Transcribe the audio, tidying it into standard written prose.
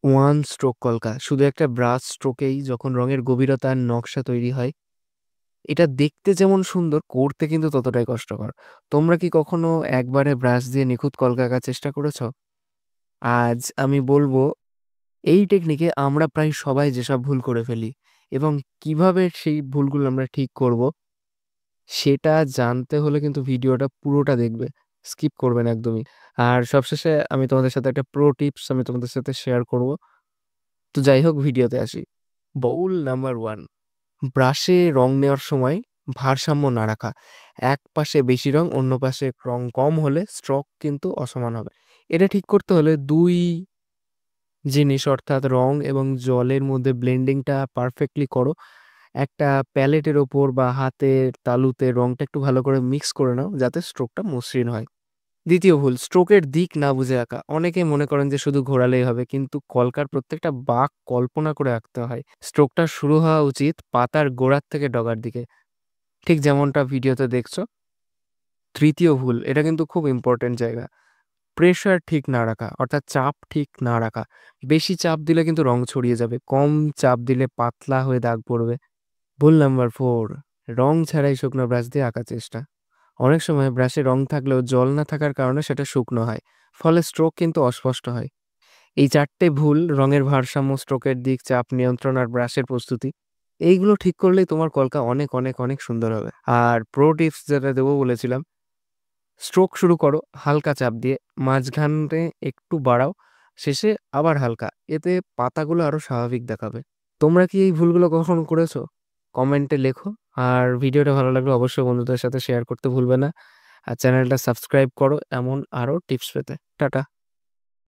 One stroke কলকা শুধু একটা ব্রাশ স্ট্রোকেই যখন রঙের গভীরতা আর নকশা তৈরি হয়, এটা দেখতে যেমন সুন্দর, করতে কিন্তু ততটাই কষ্টকর। তোমরা কি কখনো একবারে ব্রাশ দিয়ে নিখুঁত কলকা আঁকার চেষ্টা করেছো? আজ আমি বলবো এই টেকনিকে আমরা প্রায় সবাই যেসব ভুল করে ফেলি, এবং কিভাবে সেই ভুলগুলো আমরা ঠিক করব, সেটা জানতে হলে কিন্তু ভিডিওটা পুরোটা দেখবে, স্কিপ করবে না একদমই। আর সবশেষে আমি তোমাদের সাথে একটা প্রো টিপস আমি তোমাদের সাথে শেয়ার করব। তো যাই হোক, ভিডিওতে আসি। বাউল নাম্বার ওয়ান, ব্রাশে রং নেওয়ার সময় ভারসাম্য না রাখা। এক পাশে বেশি রং, অন্য পাশে রং কম হলে স্ট্রোক কিন্তু অসমান হবে। এটা ঠিক করতে হলে দুই জিনিস, অর্থাৎ রং এবং জলের মধ্যে ব্লেন্ডিংটা পারফেক্টলি করো। একটা প্যালেটের ওপর বা হাতের তালুতে রংটা একটু ভালো করে মিক্স করে নাও, যাতে স্ট্রোকটা মসৃণ হয়। দ্বিতীয় ভুল, স্ট্রোকের দিক না বুঝে আঁকা। অনেকে মনে করেন যে শুধু ঘোরালেই হবে, কিন্তু কলকার প্রত্যেকটা বাঁক কল্পনা করে আঁকতে হয়। স্ট্রোকটা শুরু হওয়া উচিত পাতার গোড়ার থেকে ডগার দিকে, ঠিক যেমনটা ভিডিওতে দেখছো। তৃতীয় ভুল, এটা কিন্তু খুব ইম্পর্টেন্ট জায়গা, প্রেশার ঠিক না রাখা, অর্থাৎ চাপ ঠিক না রাখা। বেশি চাপ দিলে কিন্তু রং ছড়িয়ে যাবে, কম চাপ দিলে পাতলা হয়ে দাগ পড়বে। ভুল নাম্বার ফোর, রং ছাড়াই শুকনো ব্রাশ দিয়ে আঁকার চেষ্টা। অনেক সময় ব্রাশে রং থাকলেও জল না থাকার কারণে সেটা শুকনো হয়, ফলে স্ট্রোক কিন্তু অস্পষ্ট হয়। এই চারটে ভুল, রঙের ভারসাম্য, স্ট্রোকের দিক, চাপ নিয়ন্ত্রণ আর ব্রাশের প্রস্তুতি, এইগুলো ঠিক করলেই তোমার কলকা অনেক অনেক অনেক সুন্দর হবে। আর প্রো টিপস যেটা দেবো বলেছিলাম, স্ট্রোক শুরু করো হালকা চাপ দিয়ে, মাঝখানে একটু বাড়াও, শেষে আবার হালকা। এতে পাতাগুলো আরো স্বাভাবিক দেখাবে। তোমরা কি এই ভুলগুলো কখনো করেছো? কমেন্টে লেখো। আর ভিডিওটা ভালো লাগলে অবশ্যই বন্ধুদের সাথে শেয়ার করতে ভুলবে না। আর চ্যানেলটা সাবস্ক্রাইব করো এমন আরো টিপস পেতে। টাটা।